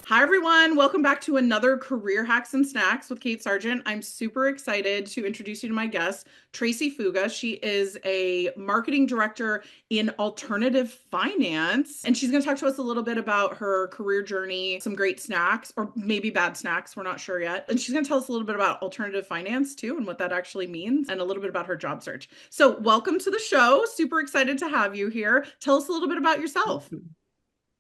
Hi, everyone. Welcome back to another Career Hacks and Snacks with Kate Sargent. I'm super excited to introduce you to my guest, Tracy Fuga. She is a marketing director in alternative finance, and she's going to talk to us a little bit about her career journey, some great snacks, or maybe bad snacks. We're not sure yet. And she's going to tell us a little bit about alternative finance too, and what that actually means, and a little bit about her job search. So, welcome to the show. Super excited to have you here. Tell us a little bit about yourself.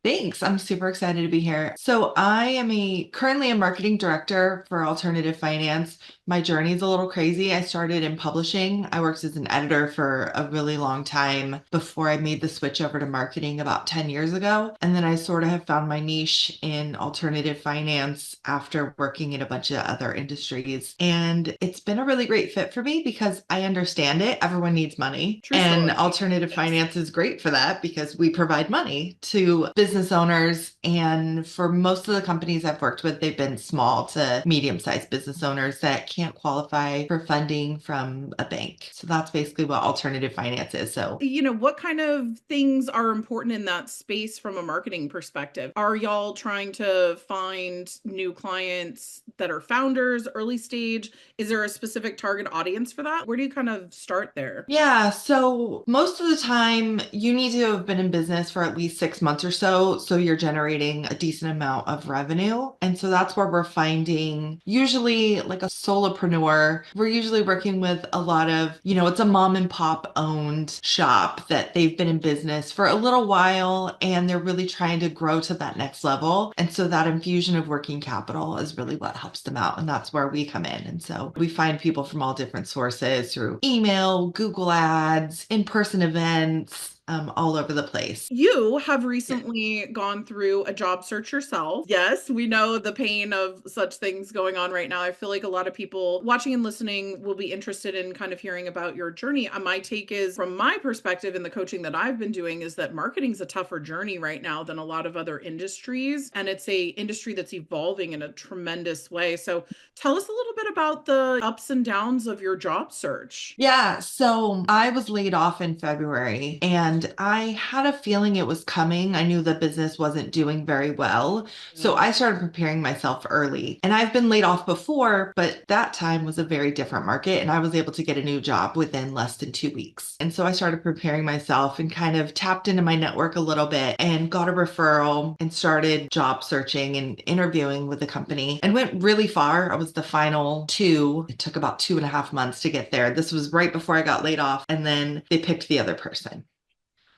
Thanks. I'm super excited to be here. So I am currently a marketing director for alternative finance. My journey is a little crazy. I started in publishing. I worked as an editor for a really long time before I made the switch over to marketing about 10 years ago. And then I sort of have found my niche in alternative finance after working in a bunch of other industries. And it's been a really great fit for me because I understand it. Everyone needs money. True And story. alternative Yes. finance is great for that because we provide money to business owners. And for most of the companies I've worked with, they've been small to medium-sized business owners that can't qualify for funding from a bank. So that's basically what alternative finance is. So What kind of things are important in that space from a marketing perspective? Are y'all trying to find new clients that are founders, early stage? Is there a specific target audience for that? Where do you kind of start there? yeah, so most of the time you need to have been in business for at least 6 months or so. So you're generating a decent amount of revenue. And so that's where we're finding usually like a solopreneur. We're usually working with a lot of, it's a mom and pop owned shop that they've been in business for a little while and they're really trying to grow to that next level. And so that infusion of working capital is really what helps them out. And that's where we come in. And so we find people from all different sources through email, Google Ads, in-person events, all over the place. You have Yeah. recently gone through a job search yourself. Yes, we know the pain of such things going on right now. I feel like a lot of people watching and listening will be interested in kind of hearing about your journey. My take is, from my perspective in the coaching that I've been doing, is that marketing's a tougher journey right now than a lot of other industries. And it's a industry that's evolving in a tremendous way. So tell us a little bit about the ups and downs of your job search. Yeah, so I was laid off in February and I had a feeling it was coming. I knew the business wasn't doing very well. So Mm. I started preparing myself early. And I've been laid off before, but that time was a very different market and I was able to get a new job within less than 2 weeks. And so I started preparing myself and kind of tapped into my network a little bit and got a referral and started job searching and interviewing with the company and went really far. I was the final two. It took about 2.5 months to get there. This was right before I got laid off, and then they picked the other person,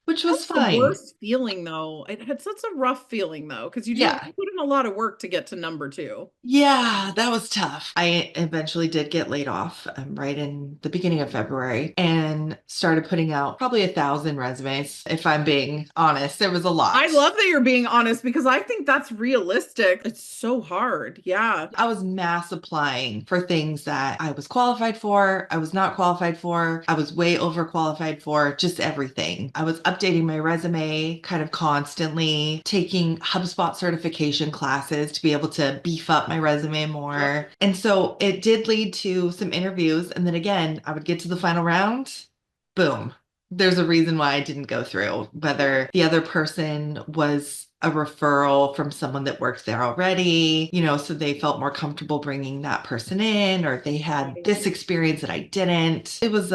which was That's the fine. worst feeling though. It's such a rough feeling though, because Yeah. you put in a lot of work to get to number two. Yeah, that was tough. I eventually did get laid off right in the beginning of February and started putting out probably 1,000 resumes. If I'm being honest, there was a I lot. love that you're being honest because I think that's realistic. It's so hard. Yeah. I was mass applying for things that I was qualified for, I was not qualified for, I was way overqualified for, just everything. I was updating my resume kind of constantly, taking HubSpot certification classes to be able to beef up my resume Yep. more. And so it did lead to some interviews. And then again, I would get to the final round, boom. There's a reason why I didn't go through, whether the other person was a referral from someone that worked there already, so they felt more comfortable bringing that person in, or they had this Right. experience that I didn't. It was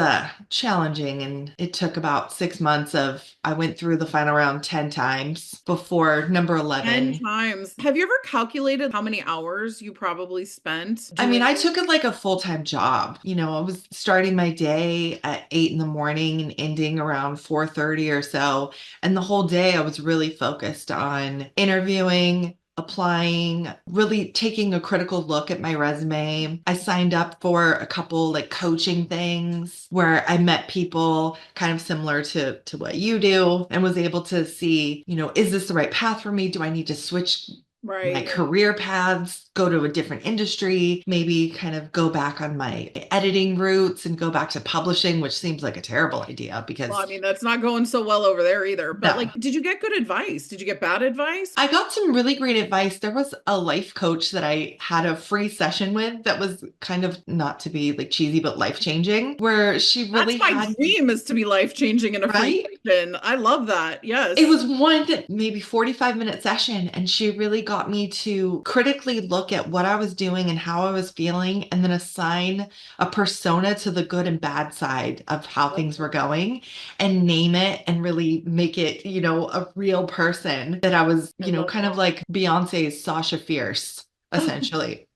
challenging, and it took about 6 months of, I went through the final round 10 times before number 10 11. times. Have you ever calculated how many hours you probably spent I mean, doing? I took it like a full-time job. I was starting my day at 8 in the morning and ending around 4:30 or so. And the whole day I was really focused on interviewing, applying, really taking a critical look at my resume. I signed up for a couple like coaching things where I met people kind of similar to what you do and was able to see, is this the right path for me? Do I need to switch my Right. career paths, go to a different industry, maybe kind of go back on my editing roots and go back to publishing, which seems like a terrible idea Well, I because mean, that's not going so well over there either. But no. like, did you get good advice? Did you get bad advice? I got some really great advice. There was a life coach that I had a free session with that was kind of, not to be like cheesy, but life changing, where she That's really my had me, dream, is to be life changing in a free right? session. I love that. It Yes. was one maybe 45-minute session, and she really got me to critically look at what I was doing and how I was feeling, and then assign a persona to the good and bad side of how things were going and name it and really make it, a real person that I was, I love kind of like Beyonce's Sasha Fierce, that. essentially.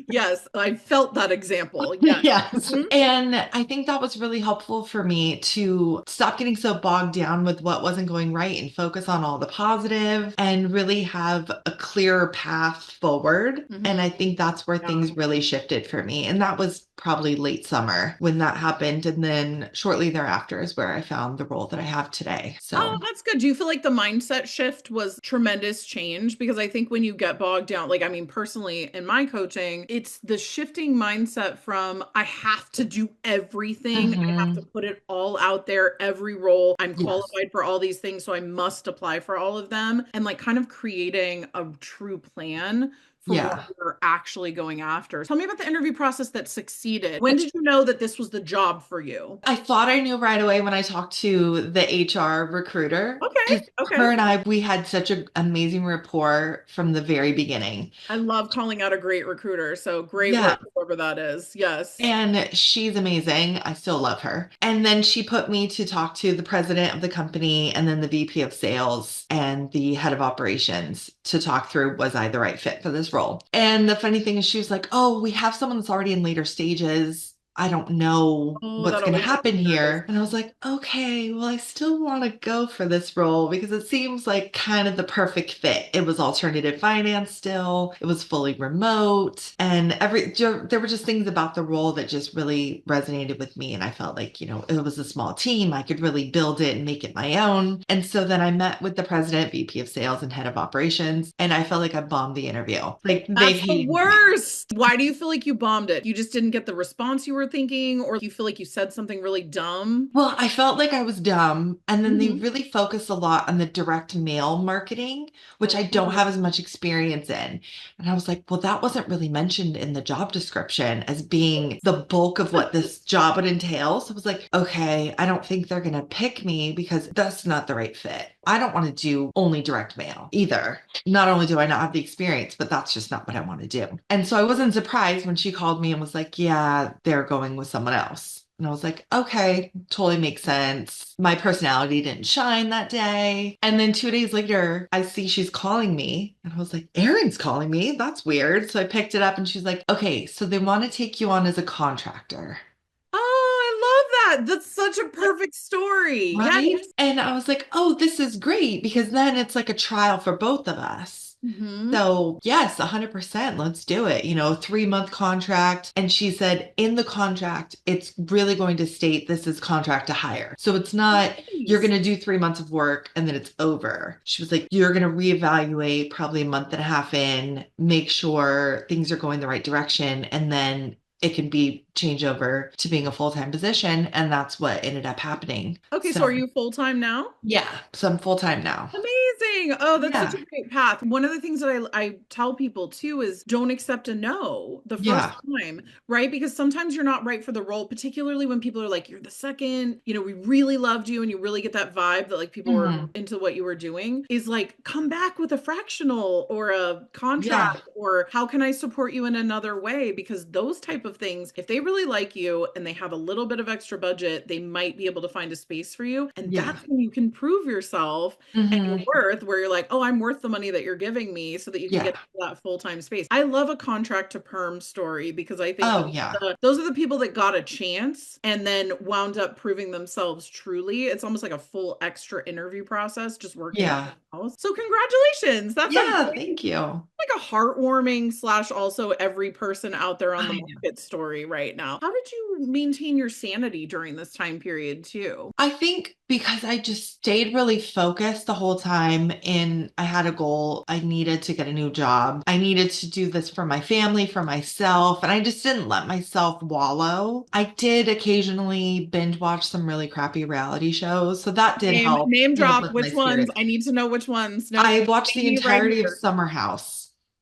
Yes, I felt that example. Yes. Yes. Mhm. And I think that was really helpful for me to stop getting so bogged down with what wasn't going right and focus on all the positive and really have a clearer path forward. And Mhm. I think that's where Yeah. things really shifted for me. And that was probably late summer when that happened. And then shortly thereafter is where I found the role that I have today. Oh, So, that's good. Do you feel like the mindset shift was tremendous change? Because I think when you get bogged down, like, I mean, personally, in my coaching, it's the shifting mindset from I have to do everything, I have to mhm. put it all out there, every role. I'm Yes. qualified for all these things, so I must apply for all of them. And like kind of creating a true plan for what Yeah. you're actually going after. Tell me about the interview process that succeeded. When did you know that this was the job for you? I thought I knew right away when I talked to the HR recruiter Okay. because Okay. her and we had such an amazing rapport from the very beginning. I love calling out a great recruiter. So great Yeah. work, whoever that is. Yes. And she's amazing. I still love her. And then she put me to talk to the president of the company and then the VP of sales and the head of operations to talk through was I the right fit for this role. And the funny thing is, she was like, oh, we have someone that's already in later stages. I don't know Oh, what's that going to always happen matters. here. And I was like, okay, well, I still want to go for this role because it seems like kind of the perfect fit. It was alternative finance still, it was fully remote, and there were just things about the role that just really resonated with me. And I felt like, it was a small team. I could really build it and make it my own. And so then I met with the president, VP of sales, and head of operations, and I felt like I bombed the interview. Like they That's the hated me. worst. Why do you feel like you bombed it? You just didn't get the response you were thinking, or you feel like you said something really dumb? Well, I felt like I was dumb. And then they Mhm. really focus a lot on the direct mail marketing, which I don't Oh, have as much experience in. And I was like, well, that wasn't really mentioned in the job description as being the bulk of what this job would entail. So I was like, okay, I don't think they're going to pick me because that's not the right fit. I don't want to do only direct mail either. Not only do I not have the experience, but that's just not what I want to do. And so I wasn't surprised when she called me and was like, yeah, they're going with someone else. And I was like, okay, totally makes sense. My personality didn't shine that day. And then 2 days later, I see she's calling me. And I was like, Erin's calling me. That's weird. So I picked it up and she's like, okay, so they want to take you on as a contractor. I love that. That's such a perfect story. Yes. Right. And I was like, oh, this is great because then it's like a trial for both of us. Hmm. So, yes, 100%. Let's do it. 3-month contract. And she said in the contract, it's really going to state this is contract to hire. So it's not you're going Nice. to do 3 months of work and then it's over. She was like, you're going to reevaluate probably a month and a half in, make sure things are going the right direction. And then it can be change over to being a full-time position. And that's what ended up happening. Okay, so So, are you full-time now? yeah, so I'm full-time now. Amazing. Oh, that's such Yeah. a great path. One of the things that I tell people too is don't accept a no the first Yeah. time, right? Because sometimes you're not right for the role, particularly when people are like, you're the second, we really loved you and you really get that vibe that like people were Mhm. into what you were doing is like, come back with a fractional or a Yeah. contract or how can I support you in another way? Because those type of things, if they really like you and they have a little bit of extra budget, they might be able to find a space for you. And Yeah. that's when you can prove yourself and your Hmm. worth where you're like, oh, I'm worth the money that you're giving me so that you can Yeah. get that full-time space. I love a contract to perm story because I think Oh, yeah. those are the people that got a chance and then wound up proving themselves truly. It's almost like a full extra interview process just working at Yeah. the house. So congratulations. That's a Yeah. Thank you. like a heartwarming slash also every person out there on the I know. market story right now. How did you maintain your sanity during this time period too? I think because I just stayed really focused the whole time and I had a goal. I needed to get a new job. I needed to do this for my family, for myself, and I just didn't let myself wallow. I did occasionally binge watch some really crappy reality shows, so that did Name help drop with my which ones. spirits. I need to know which ones. No, I watched the me right entirety of here. Summer House.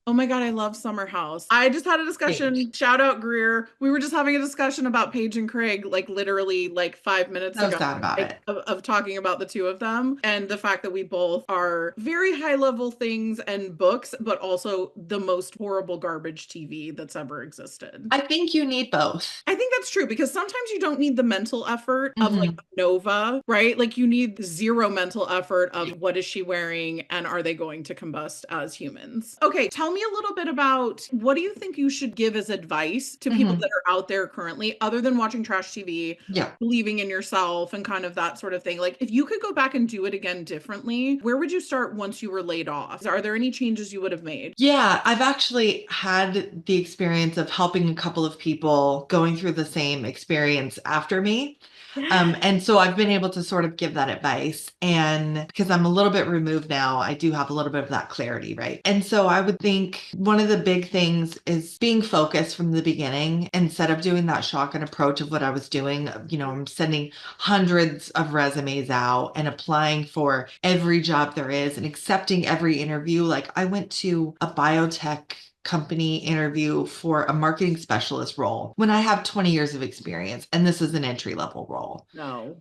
Oh my God, I love Summer House. I just had a Same. discussion, shout out Greer. We were just having a discussion about Paige and Craig, like literally like 5 minutes So ago, sad about like it. of talking about the two of them and the fact that we both are very high level things and books, but also the most horrible garbage TV that's ever existed. I think you need both. I think that's true because sometimes you don't need the mental effort of like Hmm. Nova, right? Like you need zero mental effort of what is she wearing and are they going to combust as humans? Okay, tell me a little bit about what do you think you should give as advice to people Hmm. that are out there currently, other than watching trash TV, Yeah. believing in yourself and kind of that sort of thing? Like if you could go back and do it again differently, where would you start once you were laid off? Are there any changes you would have made? Yeah, I've actually had the experience of helping a couple of people going through the same experience after me. Yeah. And so I've been able to sort of give that advice. And because I'm a little bit removed now, I do have a little bit of that clarity, right? And so I would think one of the big things is being focused from the beginning instead of doing that shotgun approach of what I was doing. I'm sending hundreds of resumes out and applying for every job there is and accepting every interview. Like I went to a biotech company interview for a marketing specialist role when I have 20 years of experience and this is an entry level role. No.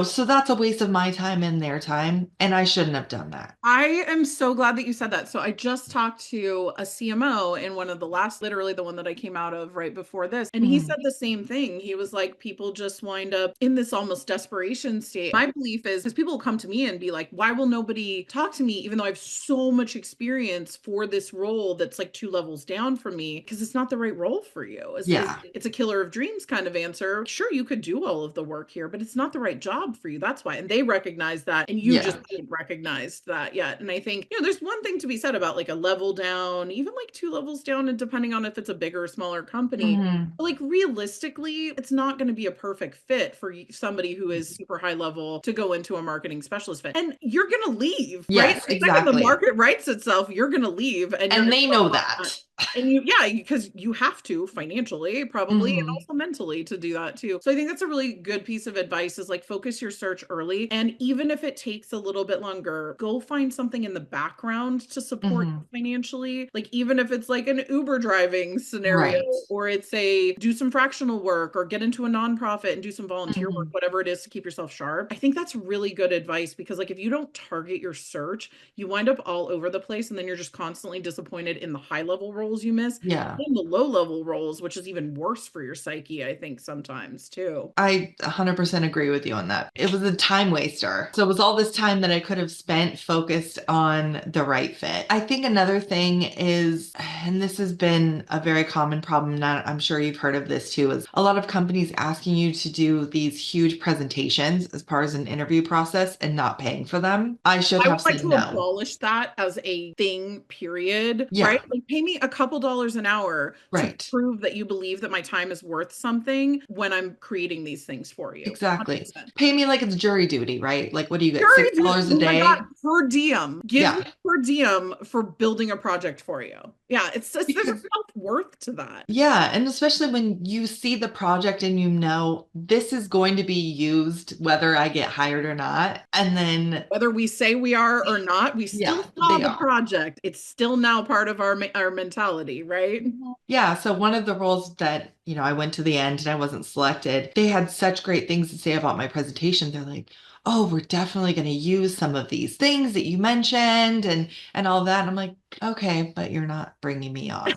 So that's a waste of my time and their time, and I shouldn't have done that. I am so glad that you said that. So I just talked to a CMO in one of the last, literally the one that I came out of right before this. And he Mhm. said the same thing. He was like, people just wind up in this almost desperation state. My belief is because people will come to me and be like, why will nobody talk to me, even though I have so much experience for this role that's like two levels down from me? Because it's not the right role for you. Yeah. It's a killer of dreams kind of answer. Sure, you could do all of the work here, but it's not the right job for you. That's why. And they recognize that. And you just Yeah. haven't recognized that yet. And I think, there's one thing to be said about like a level down, even like two levels down, and depending on if it's a bigger or smaller company. Hmm. But like realistically, it's not going to be a perfect fit for somebody who is super high level to go into a marketing specialist fit. And you're going to leave, right? Yes, The second the exactly. market writes itself, you're going to leave and you're And going they to know go find that. and yeah, because you have to financially, probably, and Hmm. also mentally to do that too. So I think that's a really good piece of advice is like focus your search early. And even if it takes a little bit longer, go find something in the background to support Hmm. you financially. Like even if it's like an Uber driving scenario, Right. or it's a do some fractional work or get into a nonprofit and do some volunteer work, Hmm. whatever it is to keep yourself sharp. I think that's really good advice because like if you don't target your search, you wind up all over the place and then you're just constantly disappointed in the high level roles you miss Yeah. and the low level roles, which is even worse for your psyche, I think sometimes too. I 100% agree with you on that. It was a time waster. So it was all this time that I could have spent focused on the right fit. I think another thing is, and this has been a very common problem, not, I'm sure you've heard of this too, is a lot of companies asking you to do these huge presentations as part of an interview process and not paying for them. I should I would have like said to no. abolish that as a thing, period, right? Yeah, Like pay me a couple dollars an hour to right. prove that you believe that my time is worth something when I'm creating these things for you. Exactly. 100%. Pay me like it's jury duty, right? Like, what do you get? Jury duty. $6 a Oh my God, day? per diem. Give me Yeah. per diem for building a project for you. Yeah, there's a Because self-worth to that. yeah, and especially when you see the project and you know this is going to be used whether I get hired or not. And then, Whether we say we are or not, we still yeah, saw they the are. project. It's still now part of our mentality, right? Mhm. Yeah, so one of the roles that, I went to the end and I wasn't selected, they had such great things to say about my presentation. They're like, "Oh, we're definitely going to use some of these things that you mentioned and all that." And I'm like, "Okay, but you're not bringing me on."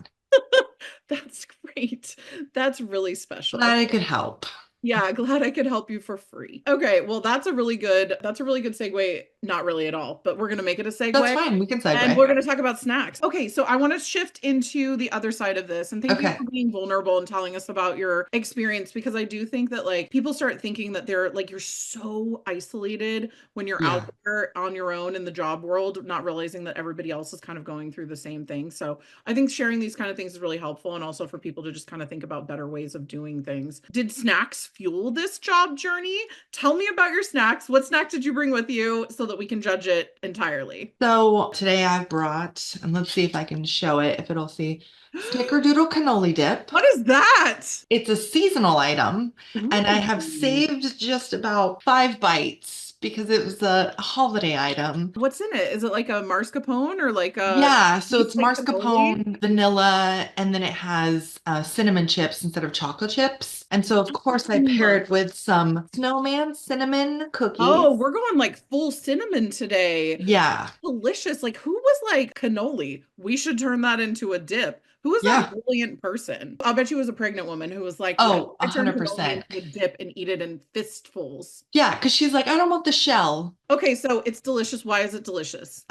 That's great. That's really special. Glad I could help. Yeah, glad I could help you for free. Okay, well that's a really good segue. Not really at all, but we're gonna make it a That's segue. fine. We can And we're segue. going to talk about snacks. Okay, so I want to shift into the other side of this. And thank you Okay. for being vulnerable and telling us about your experience because I do think that like people start thinking that they're like you're so isolated when you're out Yeah. there on your own in the job world, not realizing that everybody else is kind of going through the same thing. So I think sharing these kind of things is really helpful and also for people to just kind of think about better ways of doing things. Did snacks fuel this job journey? Tell me about your snacks. What snack did you bring with you so that we can judge it entirely? So today I've brought, and let's see if I can show it, if it'll see, snickerdoodle cannoli dip. What is that? It's a seasonal item, and I have Ooh. saved just about 5 bites because it was a holiday item. What's in it? Is it like a mascarpone or like a Yeah, so deep it's like cannoli? mascarpone, vanilla, and then it has cinnamon chips instead of chocolate chips. And so, of course, I pair Mm. it with some snowman cinnamon Oh, cookies. we're going like full cinnamon today. Yeah, Delicious. Like, who was like cannoli? We should turn that into a dip. Who was that yeah. brilliant person? I'll bet you was a pregnant woman who was like, "What if Oh, I turn cannoli 100%. into a dip and eat it in fistfuls?" Yeah, because she's like, I don't want the shell. Okay, so it's delicious. Why is it delicious?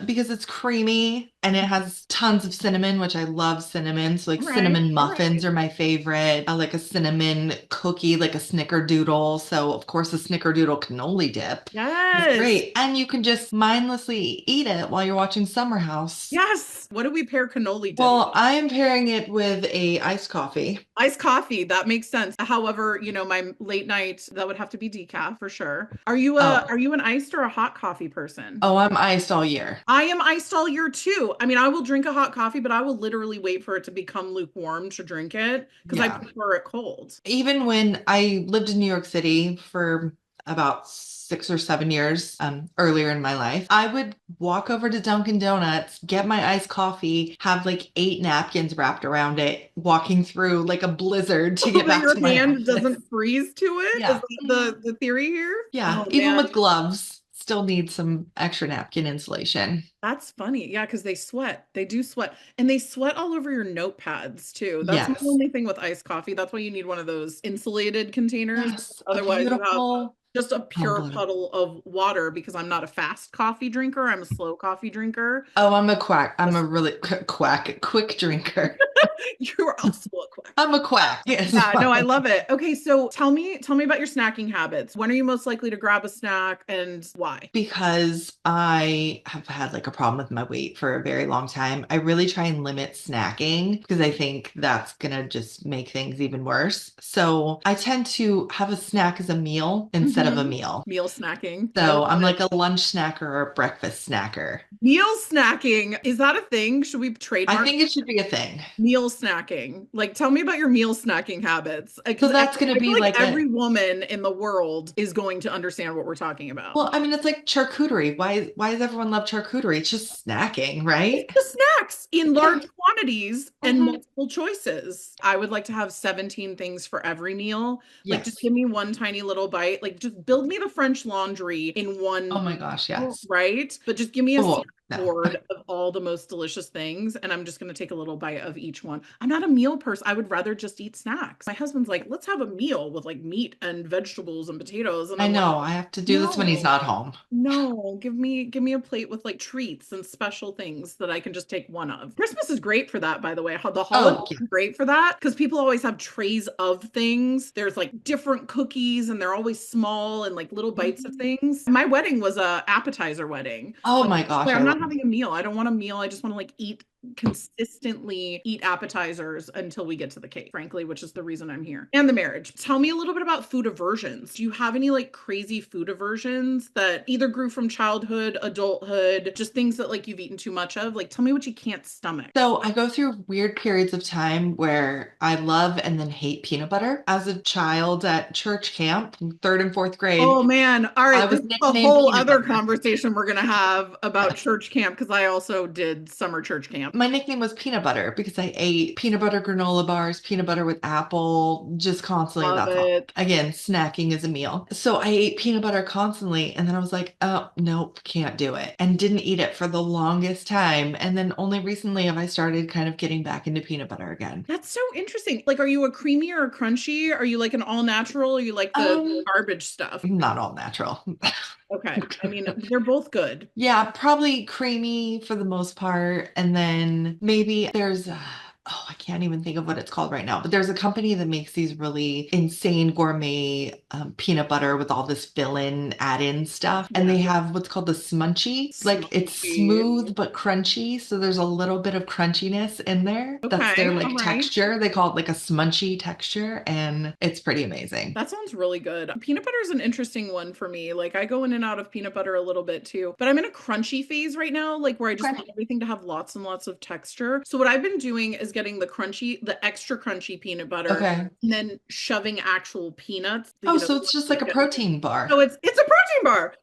Because it's creamy and it has tons of cinnamon, which I love cinnamon. So like All right. cinnamon All muffins right. are my favorite. I like a cinnamon cookie, like a snickerdoodle. So of course a snickerdoodle cannoli dip is Yes. great. And you can just mindlessly eat it while you're watching Summer House. Yes. What do we pair cannoli dip Well, with? I am pairing it with a iced coffee. Iced coffee, that makes sense. However, my late night, that would have to be decaf for sure. Oh, Are you an iced or a hot coffee person? oh, I'm iced all year. I am iced all year too. I mean, I will drink a hot coffee, but I will literally wait for it to become lukewarm to drink it because I Yeah. prefer it cold. Even when I lived in New York City for about 6 or 7 years earlier in my life, I would walk over to Dunkin' Donuts, get my iced coffee, have like 8 napkins wrapped around it, walking through like a blizzard to So get that back your to my hand office. doesn't freeze to it? Is Yeah. that Mhm. the theory here? Yeah. Oh Even man, with gloves, still need some extra napkin insulation. that's funny. Yeah, because they sweat. They do sweat. And they sweat all over your notepads too. That's my Yes. only thing with iced coffee. That's why you need one of those insulated containers. Yes. A Otherwise, you have beautiful just a pure tumbler. puddle of water because I'm not a fast coffee drinker. I'm a slow coffee drinker. Oh, I'm a quack. I'm a really quack, quick drinker. You're also a quack. I'm a quack as Yeah, no, I well. love it. Okay, so tell me about your snacking habits. When are you most likely to grab a snack and why? Because I have had like a problem with my weight for a very long time. I really try and limit snacking because I think that's gonna just make things even worse. So I tend to have a snack as a meal instead of a Mhm. meal. Meal snacking. I love So I'm it. like a lunch snacker or a breakfast snacker. Meal snacking. Is that a thing? Should we I trademark think it should be a thing. meal snacking? Like, tell me about your meal snacking habits. So Because that's gonna I feel be like like a every woman in the world is going to understand what we're talking about. well, I mean, it's like charcuterie. Why does everyone love charcuterie? It's just snacking, It's right? the snacks in Yeah. large quantities and Mhm. multiple choices. I would like to have 17 things for every meal. Like, just Yes. give me one tiny little bite. Like, just build me the French laundry in Oh one my gosh, meal, yes. right? But just give me a Oh, snack no. board of all the most delicious things, and I'm just going to take a little bite of each one. I'm not a meal person. I would rather just eat snacks. My husband's like, let's have a meal with like meat and vegetables and potatoes. And I I'm like, know. I have to do this when he's no. not home. No, give me a plate with like treats and special things that I can just take one of. Christmas is great for that, by the way. The holidays Oh, yeah. are great for that because people always have trays of things. There's like different cookies and they're always small and like little bites of Mhm. things. My wedding was a appetizer wedding. Oh So my gosh, I'm I not love having a meal. I don't want a meal. I just want to like consistently eat appetizers until we get to the cake, frankly, which is the reason I'm here. And the marriage. Tell me a little bit about food aversions. Do you have any like crazy food aversions that either grew from childhood, adulthood, just things that like you've eaten too much of? Like tell me what you can't stomach. So I go through weird periods of time where I love and then hate peanut butter. As a child at church camp, in third and fourth Oh grade, man. All I right. This was is a nicknamed whole peanut other butter. conversation we're going to have about Yes. church camp because I also did summer church camp. My nickname was peanut butter because I ate peanut butter granola bars, peanut butter with apple, just constantly. Love That's all. it. Again, snacking is a meal. So I ate peanut butter constantly. And then I was like, oh, nope, can't do it. And didn't eat it for the longest time. And then only recently have I started kind of getting back into peanut butter again. That's so interesting. Like, are you a creamy or a crunchy? Are you like an all natural? Or you like the Um, garbage stuff? Not all natural. Okay. I mean, they're both good. Yeah, probably creamy for the most part. And then maybe there's, oh, I can't even think of what it's called right now, but there's a company that makes these really insane gourmet peanut butter with all this fill-in, add-in stuff. And Yeah. they have what's called the smunchy. Like it's Smoky. smooth but crunchy. So there's a little bit of crunchiness in there. That's their Okay. All like right. texture. They call it like a smunchy texture, and it's pretty amazing. That sounds really good. Peanut butter is an interesting one for me. Like I go in and out of peanut butter a little bit too, but I'm in a crunchy phase right now, like where I just Okay. want everything to have lots and lots of texture. So what I've been doing is getting the extra crunchy peanut butter Okay. and then shoving actual peanuts, Oh, the so ones it's just that like a get protein so bar. it's a protein protein bar.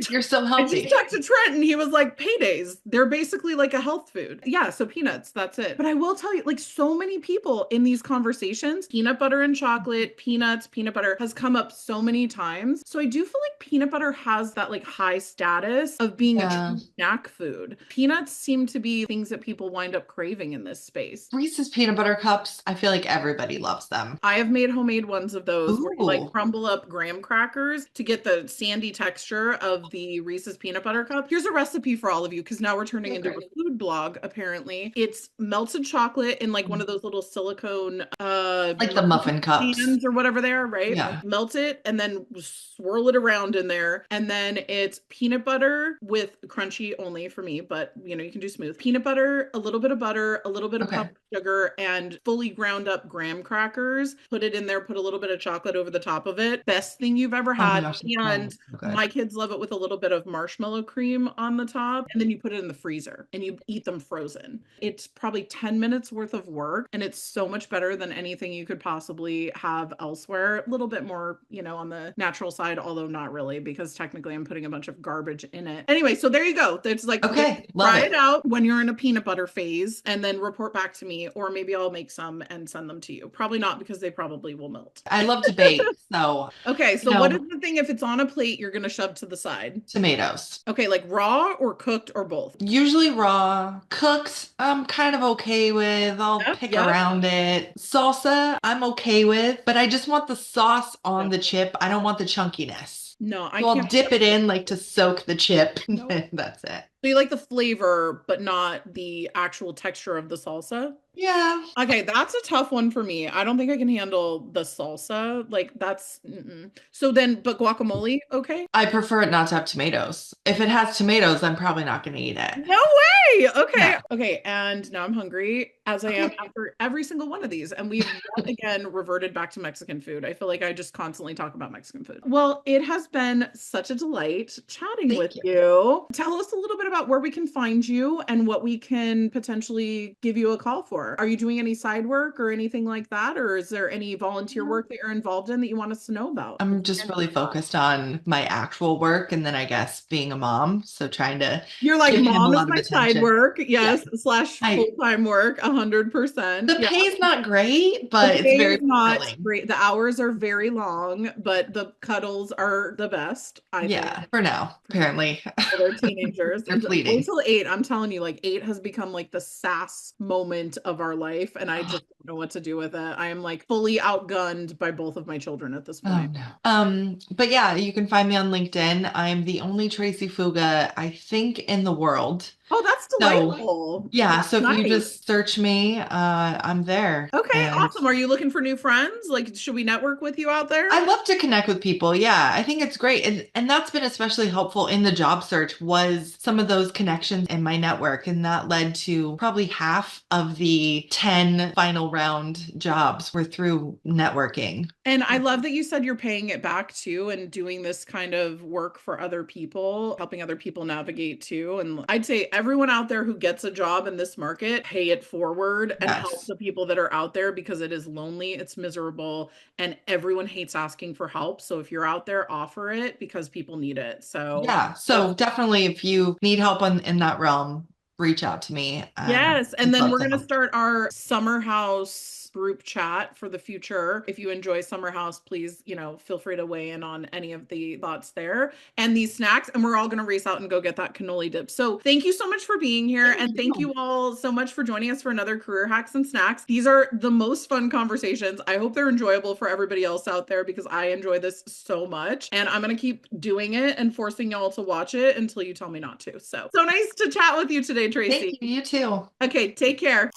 You're so I just healthy. texted Trent and he was like, paydays. They're basically like a health food. Yeah, so peanuts, that's it. But I will tell you, like, so many people in these conversations, peanut butter and chocolate, peanuts, peanut butter has come up so many times. So I do feel like peanut butter has that like high status of being a Yeah. true snack food. Peanuts seem to be things that people wind up craving in this space. Reese's peanut butter cups, I feel like everybody loves them. I have made homemade ones of those where you like Ooh, crumble up graham crackers to get the sandy texture of the Reese's peanut butter cup. Here's a recipe for all of you because now we're turning into a okay. food blog apparently. It's melted chocolate in like one of those little silicone Like the muffin cups. pans or whatever they are, right? Yeah. Melt it and then swirl it around in there. And then it's peanut butter with crunchy only for me, but you know, you can do smooth. Peanut butter, a little bit of butter, a little bit of Okay. powdered sugar, and fully ground up graham crackers. Put it in there, put a little bit of chocolate over the top of it. Best thing you've ever Oh my had. gosh, that And sounds so good. my kids love it with a little bit of marshmallow cream on the top. And then you put it in the freezer and you eat them frozen. It's probably 10 minutes worth of work and it's so much better than anything you could possibly have elsewhere. A little bit more, you know, on the natural side, although not really, because technically I'm putting a bunch of garbage in it. Anyway, so there you go. It's like, Okay, love try it it. out when you're in a peanut butter phase and then report back to me, or maybe I'll make some and send them to you. Probably not because they probably will melt. I love to bake, so Okay, you so what is know, the thing if it's on a plate you're going to shove to the side? tomatoes. Okay, like raw or cooked or both? Usually raw. Cooked, I'm kind of okay with. I'll Yep, pick yep. around it. Salsa, I'm okay with, but I just want the sauce on Yep. the chip. I don't want the chunkiness. No, I So I'll can't. dip it in like to soak the chip, and No. then that's it. So you like the flavor, but not the actual texture of the salsa? Yeah, Okay, that's a tough one for me. I don't think I can handle the salsa. Like that's mm-mm. So then, but guacamole, okay? I prefer it not to have tomatoes. If it has tomatoes, I'm probably not going to eat it. No way. Okay. Yeah. Okay. And now I'm hungry as I am Okay. after every single one of these. And we've yet again reverted back to Mexican food. I feel like I just constantly talk about Mexican food. Well, it has been such a delight chatting with Thank you. you. Tell us a little bit about where we can find you and what we can potentially give you a call for. Are you doing any side work or anything like that? Or is there any volunteer work that you're involved in that you want us to know about? I'm just really focused on my actual work and then I guess being a mom. So trying to You're like, give him a mom is lot of my side attention. work. Yeah. Yes, slash I full-time work, 100%. The Yeah. pay's not great, The but it's pay very is not fulfilling. great. The hours are very long, but the cuddles are the best, I think. Yeah, for now, apparently. Well, they're teenagers. They're Wait fleeting. till 8. I'm telling you, like 8 has become like the sass moment of our life, and I Oh, just don't know what to do with it. I am like fully outgunned by both of my children at this oh point. no. But yeah, you can find me on LinkedIn. I'm the only Tracy Fuga, I think, in the world. Oh, that's So delightful. yeah, That's so if you nice. just search me, I'm there. Okay, And awesome. Are you looking for new friends? Like, should we network with you out there? I love to connect with people. Yeah, I think it's great. And that's been especially helpful in the job search was some of those connections in my network. And that led to probably half of the 10 final round jobs were through networking. And I love that you said you're paying it back too and doing this kind of work for other people, helping other people navigate too. And I'd say everyone out there who gets a job in this market, pay it forward and help Yes. the people that are out there because it is lonely, it's miserable, and everyone hates asking for help. So if you're out there, offer it because people need it. So Yeah. So definitely if you need help in that realm, reach out to me. yes, and I'd then love we're to going to help. start our summer house group chat for the future. If you enjoy summer house, please, you know, feel free to weigh in on any of the thoughts there and these snacks. And we're all going to race out and go get that cannoli dip. So thank you so much for being here. Thank And thank you. you all so much for joining us for another Career Hacks and Snacks. These are the most fun conversations. I hope they're enjoyable for everybody else out there because I enjoy this so much. And I'm going to keep doing it and forcing y'all to watch it until you tell me not to. So nice to chat with you today, Thank Tracy. you. You too. Okay, take care.